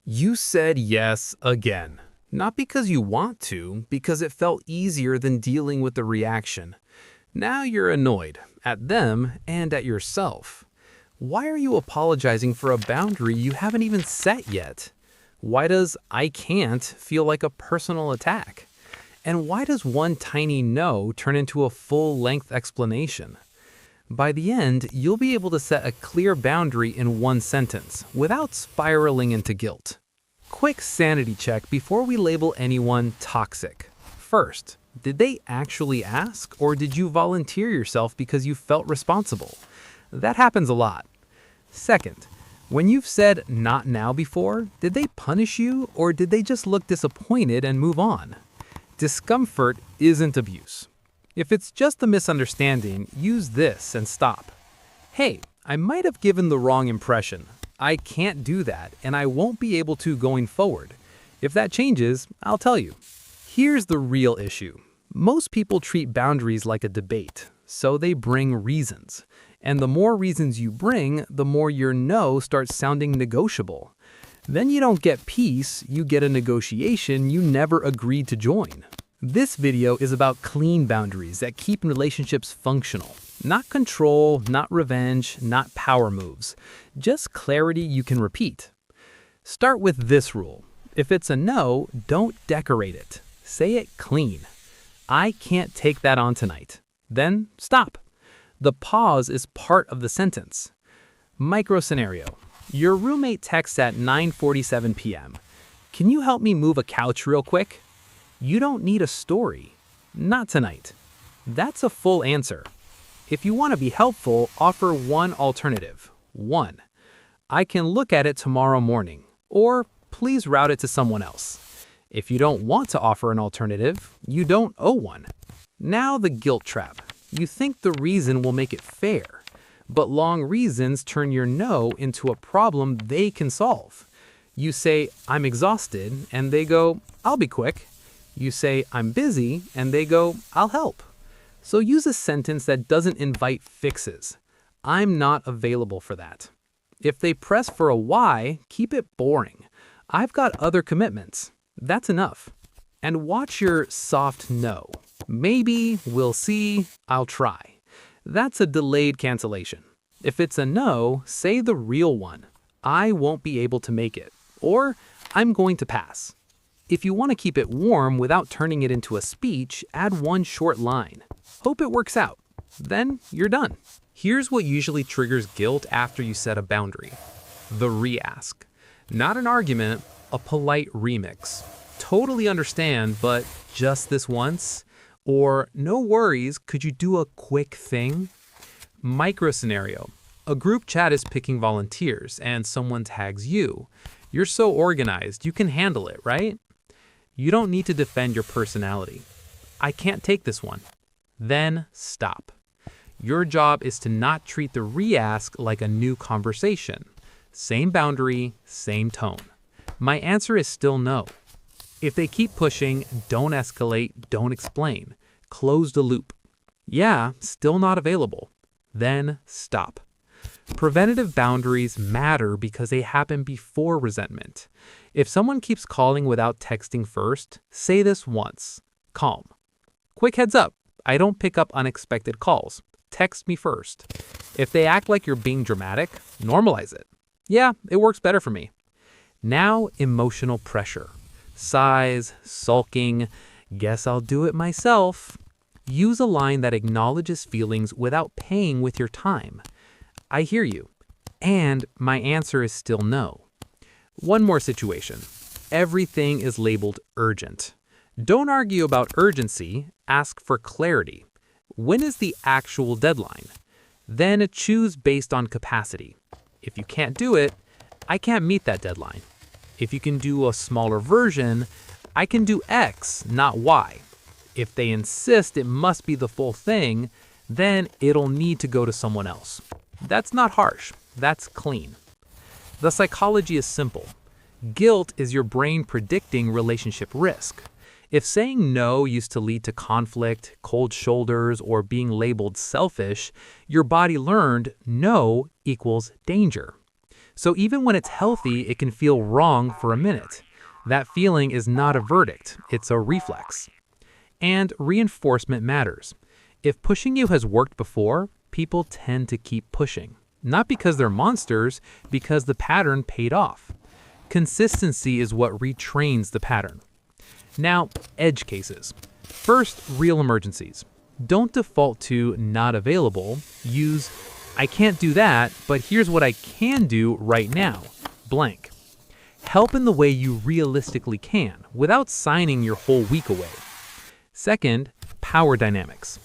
You said yes again. Not because you want to, because it felt easier than dealing with the reaction. Now you're annoyed at them and at yourself. Why are you apologizing for a boundary you haven't even set yet? Why does "I can't" feel like a personal attack? And why does one tiny no turn into a full-length explanation? By the end, you'll be able to set a clear boundary in one sentence without spiraling into guilt. Quick sanity check before we label anyone toxic. First, did they actually ask, or did you volunteer yourself because you felt responsible? That happens a lot. Second, when you've said "not now" before, did they punish you, or did they just look disappointed and move on? Discomfort isn't abuse. If it's just a misunderstanding, use this and stop. "Hey, I might have given the wrong impression. I can't do that, and I won't be able to going forward. If that changes, I'll tell you." Here's the real issue. Most people treat boundaries like a debate, so they bring reasons. And the more reasons you bring, the more your no starts sounding negotiable. Then you don't get peace, you get a negotiation you never agreed to join. This video is about clean boundaries that keep relationships functional. Not control, not revenge, not power moves. Just clarity you can repeat. Start with this rule. If it's a no, don't decorate it. Say it clean. "I can't take that on tonight." Then stop. The pause is part of the sentence. Micro scenario. Your roommate texts at 9:47 p.m. "Can you help me move a couch real quick?" You don't need a story. "Not tonight." That's a full answer. If you want to be helpful, offer one alternative. 1. "I can look at it tomorrow morning," or "please route it to someone else." If you don't want to offer an alternative, you don't owe one. Now the guilt trap. You think the reason will make it fair, but long reasons turn your no into a problem they can solve. You say, "I'm exhausted," and they go, "I'll be quick." You say, "I'm busy," and they go, "I'll help." So use a sentence that doesn't invite fixes. "I'm not available for that." If they press for a why, keep it boring. "I've got other commitments." That's enough. And watch your soft no. "Maybe," "we'll see," "I'll try." That's a delayed cancellation. If it's a no, say the real one. "I won't be able to make it," or "I'm going to pass." If you want to keep it warm without turning it into a speech, add one short line. "Hope it works out." Then you're done. Here's what usually triggers guilt after you set a boundary. The re-ask. Not an argument, a polite remix. "Totally understand, but just this once?" Or "No worries, could you do a quick thing?" Micro scenario. A group chat is picking volunteers and someone tags you. You're so organized, you can handle it, right? You don't need to defend your personality. "I can't take this one." Then stop. Your job is to not treat the re-ask like a new conversation. Same boundary, same tone. My answer is still no. If they keep pushing, don't escalate, don't explain. Close the loop. "Yeah, still not available." Then stop. Preventative boundaries matter because they happen before resentment. If someone keeps calling without texting first, say this once. Calm. "Quick heads up, I don't pick up unexpected calls. Text me first." If they act like you're being dramatic, normalize it. "Yeah, it works better for me." Now emotional pressure. Sighs, sulking, "Guess I'll do it myself." Use a line that acknowledges feelings without paying with your time. "I hear you, and my answer is still no." One more situation. Everything is labeled urgent. Don't argue about urgency, ask for clarity. When is the actual deadline? Then choose based on capacity. If you can't do it, "I can't meet that deadline." If you can do a smaller version, "I can do X, not Y." If they insist it must be the full thing, then it'll need to go to someone else. That's not harsh, that's clean. The psychology is simple. Guilt is your brain predicting relationship risk. If saying no used to lead to conflict, cold shoulders, or being labeled selfish, your body learned no equals danger. So even when it's healthy, it can feel wrong for a minute. That feeling is not a verdict, it's a reflex. And reinforcement matters. If pushing you has worked before, people tend to keep pushing. Not because they're monsters, because the pattern paid off. Consistency is what retrains the pattern. Now, edge cases. First, real emergencies. Don't default to not available. Use, I can't do that, but here's what I can do right now, blank. Help in the way you realistically can, without signing your whole week away. Second, power dynamics.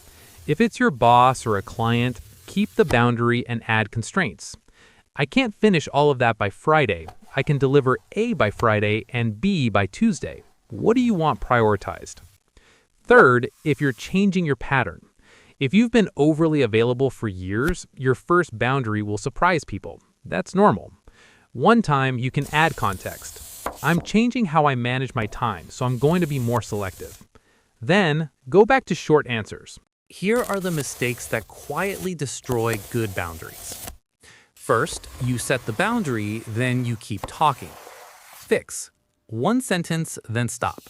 If it's your boss or a client, keep the boundary and add constraints. I can't finish all of that by Friday. I can deliver A by Friday and B by Tuesday. What do you want prioritized? Third, if you're changing your pattern. If you've been overly available for years, your first boundary will surprise people. That's normal. One time, you can add context. I'm changing how I manage my time, so I'm going to be more selective. Then, go back to short answers. Here are the mistakes that quietly destroy good boundaries. First, you set the boundary, then you keep talking. Fix. One sentence, then stop.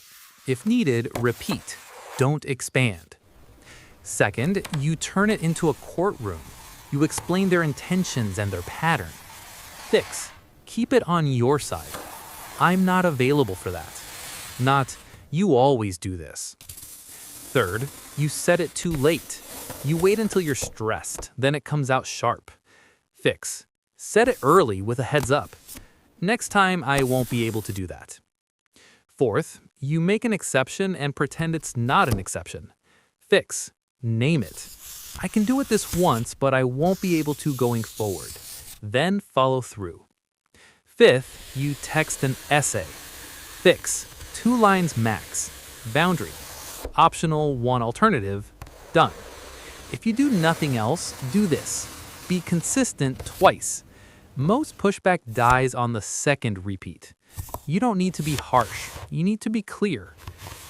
If needed, repeat. Don't expand. Second, you turn it into a courtroom. You explain their intentions and their pattern. Fix. Keep it on your side. I'm not available for that. Not, you always do this. Third, you set it too late. You wait until you're stressed, then it comes out sharp. Fix. Set it early with a heads up. Next time, I won't be able to do that. Fourth, you make an exception and pretend it's not an exception. Fix. Name it. I can do it this once, but I won't be able to going forward. Then follow through. Fifth, you text an essay. Fix. 2 lines max. Boundary. Optional, 1 alternative. Done. If you do nothing else, do this. Be consistent twice. Most pushback dies on the second repeat. You don't need to be harsh. You need to be clear.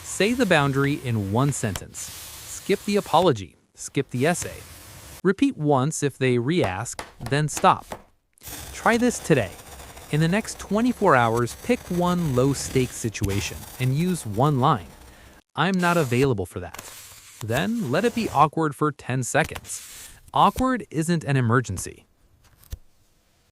Say the boundary in 1 sentence. Skip the apology. Skip the essay. Repeat once if they re-ask, then stop. Try this today. In the next 24 hours, pick one low-stakes situation and use 1 line. I'm not available for that. Then let it be awkward for 10 seconds. Awkward isn't an emergency.